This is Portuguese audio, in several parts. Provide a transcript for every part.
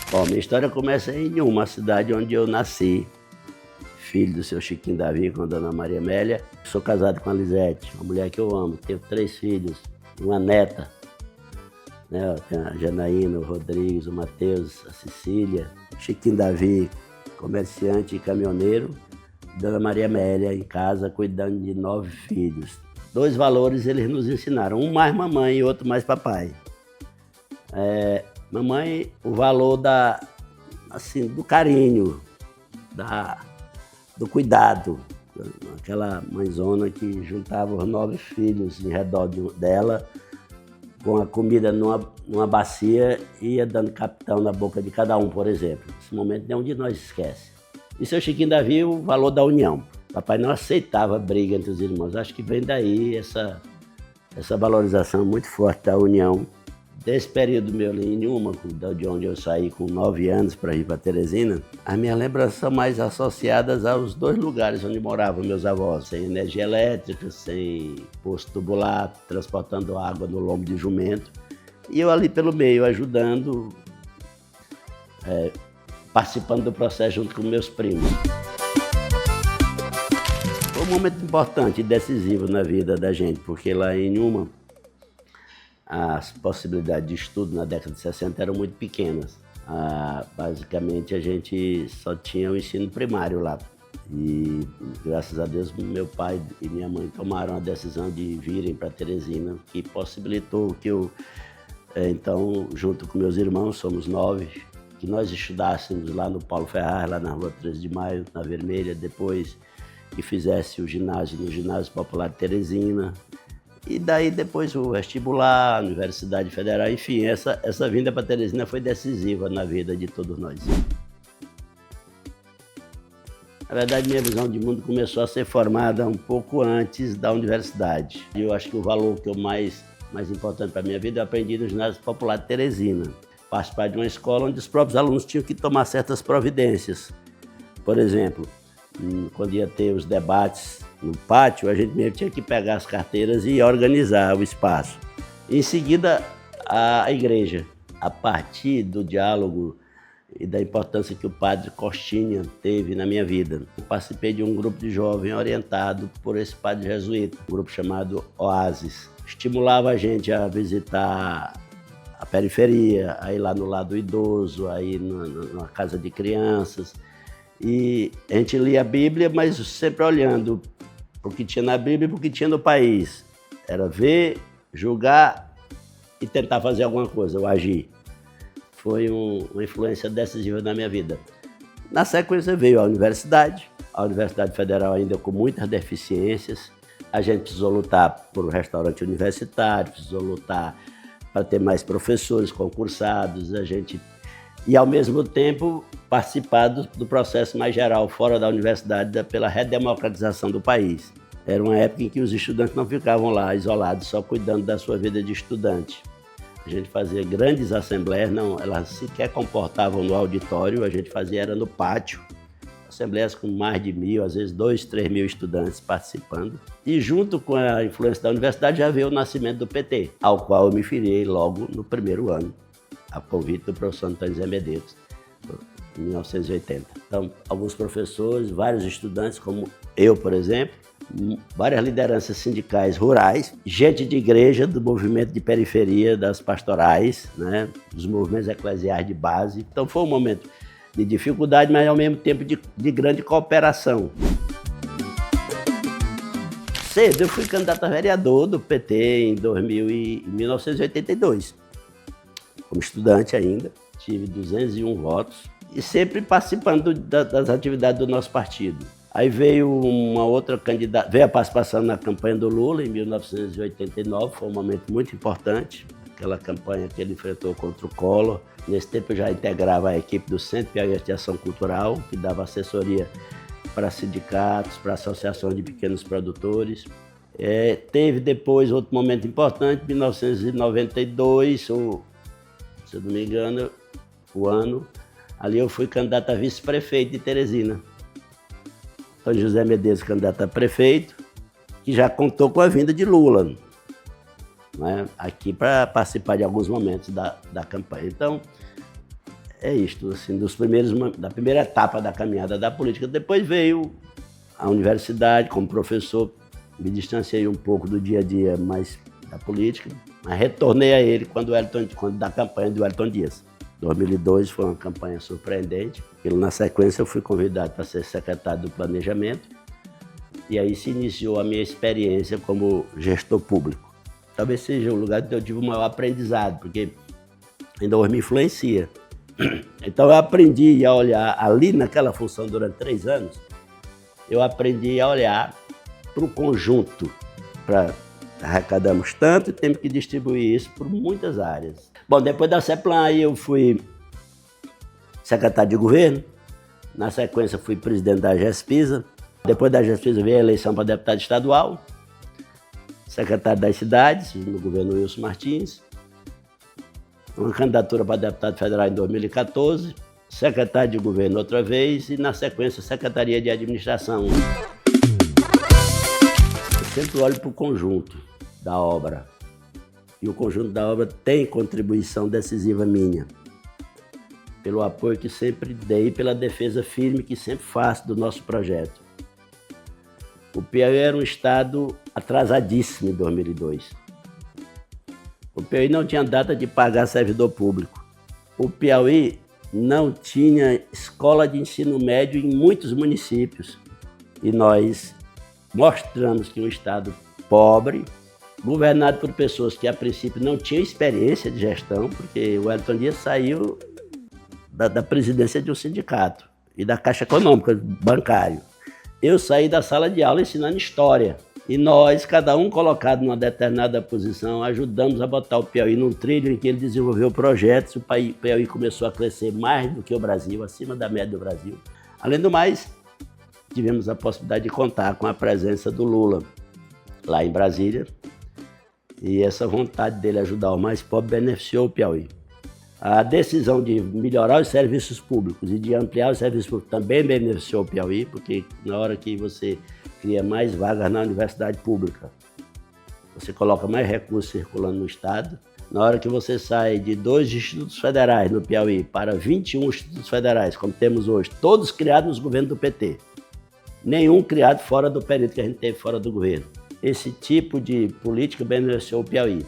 Bom, minha história começa em uma cidade onde eu nasci, filho do seu Chiquinho Davi com a dona Maria Amélia. Sou casado com a Lisete, uma mulher que eu amo. Tenho 3 filhos, uma neta, né? Tenho a Janaína, o Rodrigues, o Matheus, a Cecília. Chiquinho Davi, comerciante e caminhoneiro. Dona Maria Amélia em casa, cuidando de 9 filhos. 2 valores eles nos ensinaram, um mais mamãe e outro mais papai. Mamãe, o valor do carinho, do cuidado. Aquela mãezona que juntava os 9 filhos em redor dela, com a comida numa bacia e ia dando capitão na boca de cada um, por exemplo. Esse momento nenhum de nós esquece. E seu Chiquinho Davi, o valor da união. Papai não aceitava briga entre os irmãos. Acho que vem daí essa valorização muito forte da união. Desse período meu ali em Uma, de onde eu saí com 9 anos para ir para Teresina, as minhas lembranças são mais associadas aos 2 lugares onde moravam meus avós, sem energia elétrica, sem posto tubular, transportando água no lombo de jumento. E eu ali pelo meio, ajudando, participando do processo junto com meus primos. Foi um momento importante e decisivo na vida da gente, porque lá em Uma, as possibilidades de estudo na década de 60 eram muito pequenas. Basicamente, a gente só tinha o ensino primário lá. E, graças a Deus, meu pai e minha mãe tomaram a decisão de virem para Teresina, que possibilitou que eu, então, junto com meus irmãos, somos 9, que nós estudássemos lá no Paulo Ferraz, lá na Rua 13 de Maio, na Vermelha, depois que fizesse o ginásio no Ginásio Popular de Teresina. E daí depois o vestibular, a Universidade Federal, enfim, essa vinda para Teresina foi decisiva na vida de todos nós. Na verdade, minha visão de mundo começou a ser formada um pouco antes da universidade. E eu acho que o valor que eu mais importante para a minha vida eu aprendi no Ginásio Popular de Teresina. Participar de uma escola onde os próprios alunos tinham que tomar certas providências. Por exemplo, quando ia ter os debates no pátio, a gente mesmo tinha que pegar as carteiras e organizar o espaço. Em seguida, a igreja, a partir do diálogo e da importância que o padre Costinha teve na minha vida. Eu participei de um grupo de jovens orientado por esse padre jesuíta, um grupo chamado Oásis. Estimulava a gente a visitar a periferia, a ir lá no lado do idoso, a ir numa casa de crianças. E a gente lia a Bíblia, mas sempre olhando para o que tinha na Bíblia e para o que tinha no país. Era ver, julgar e tentar fazer alguma coisa, ou agir. Foi uma influência decisiva na minha vida. Na sequência veio a Universidade Federal ainda com muitas deficiências. A gente precisou lutar por um restaurante universitário, precisou lutar para ter mais professores concursados, e ao mesmo tempo participar do processo mais geral fora da universidade pela redemocratização do país. Era uma época em que os estudantes não ficavam lá isolados, só cuidando da sua vida de estudante. A gente fazia grandes assembleias, elas sequer comportavam no auditório, a gente fazia era no pátio. Assembleias com mais de 1.000, às vezes 2.000, 3.000 estudantes participando. E junto com a influência da universidade já veio o nascimento do PT, ao qual eu me filiei logo no primeiro ano, a convite do professor Antônio Zé Medeiros, em 1980. Então, alguns professores, vários estudantes, como eu, por exemplo, várias lideranças sindicais rurais, gente de igreja, do movimento de periferia, das pastorais, né, dos movimentos eclesiais de base. Então, foi um momento de dificuldade, mas ao mesmo tempo de grande cooperação. Cedo eu fui candidato a vereador do PT em 1982. Como estudante ainda, tive 201 votos e sempre participando das atividades do nosso partido. Aí veio uma outra candidata, veio a participação na campanha do Lula em 1989, foi um momento muito importante, aquela campanha que ele enfrentou contra o Collor. Nesse tempo eu já integrava a equipe do Centro Piauiense de Ação Cultural, que dava assessoria para sindicatos, para associações de pequenos produtores. Teve depois outro momento importante, 1992, ou, se eu não me engano, o ano, ali eu fui candidato a vice-prefeito de Teresina. Antônio José Medeiros, candidato a prefeito, que já contou com a vinda de Lula, né, aqui para participar de alguns momentos da campanha. Então, é isto, assim, da primeira etapa da caminhada da política. Depois veio a universidade como professor, me distanciei um pouco do dia a dia mais da política, mas retornei a ele quando da campanha do Wellington Dias. 2002 foi uma campanha surpreendente. Na sequência eu fui convidado para ser secretário do Planejamento e aí se iniciou a minha experiência como gestor público. Talvez seja o lugar onde eu tive o maior aprendizado, porque ainda hoje me influencia. Então eu aprendi a olhar ali naquela função durante 3 anos, eu aprendi a olhar para o conjunto, arrecadamos tanto e temos que distribuir isso por muitas áreas. Bom, depois da CEPLAN aí eu fui secretário de governo, na sequência fui presidente da GESPISA, depois da GESPISA veio a eleição para deputado estadual, secretário das cidades, no governo Wilson Martins, uma candidatura para deputado federal em 2014, secretário de governo outra vez e na sequência secretaria de administração. Eu sempre olho para o conjunto da obra e o conjunto da obra tem contribuição decisiva minha, pelo apoio que sempre dei, pela defesa firme que sempre faço do nosso projeto. O Piauí era um estado atrasadíssimo em 2002. O Piauí não tinha data de pagar servidor público. O Piauí não tinha escola de ensino médio em muitos municípios. E nós mostramos que um estado pobre, governado por pessoas que a princípio não tinham experiência de gestão, porque o Wellington Dias saiu da presidência de um sindicato e da Caixa Econômica, bancário. Eu saí da sala de aula ensinando história. E nós, cada um colocado numa determinada posição, ajudamos a botar o Piauí num trilho em que ele desenvolveu projetos. O Piauí começou a crescer mais do que o Brasil, acima da média do Brasil. Além do mais, tivemos a possibilidade de contar com a presença do Lula lá em Brasília. E essa vontade dele ajudar o mais pobre beneficiou o Piauí. A decisão de melhorar os serviços públicos e de ampliar os serviços públicos também beneficiou o Piauí, porque na hora que você cria mais vagas na universidade pública, você coloca mais recursos circulando no estado. Na hora que você sai de 2 institutos federais no Piauí para 21 institutos federais, como temos hoje, todos criados nos governos do PT, nenhum criado fora do período que a gente teve fora do governo. Esse tipo de política beneficiou o Piauí.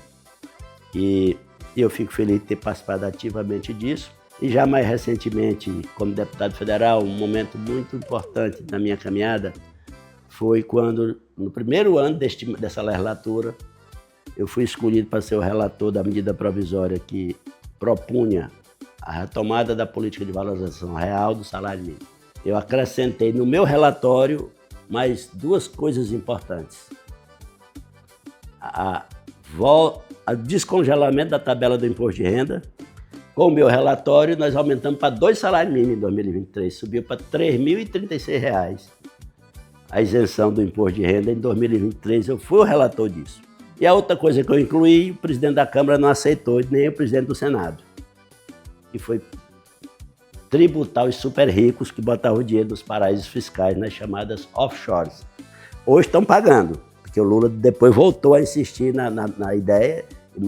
E eu fico feliz de ter participado ativamente disso. E já mais recentemente, como deputado federal, um momento muito importante na minha caminhada foi quando, no primeiro ano dessa legislatura, eu fui escolhido para ser o relator da medida provisória que propunha a retomada da política de valorização real do salário mínimo. Eu acrescentei no meu relatório mais 2 coisas importantes. O descongelamento da tabela do imposto de renda. Com o meu relatório, nós aumentamos para 2 salários mínimos em 2023, subiu para R$ 3.036. A isenção do imposto de renda em 2023, eu fui o relator disso. E a outra coisa que eu incluí, o presidente da Câmara não aceitou, nem o presidente do Senado, que foi tributar os super ricos que botavam o dinheiro nos paraísos fiscais, nas chamadas offshores. Hoje estão pagando, porque o Lula depois voltou a insistir na ideia e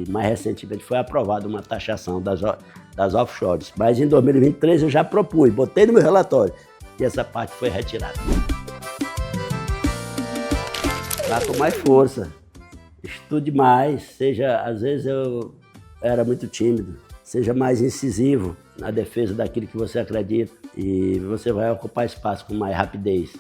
mais recentemente foi aprovada uma taxação das offshores. Mas em 2023 eu já propus, botei no meu relatório, e essa parte foi retirada. Vá com mais força, estude mais, às vezes eu era muito tímido, seja mais incisivo na defesa daquilo que você acredita e você vai ocupar espaço com mais rapidez.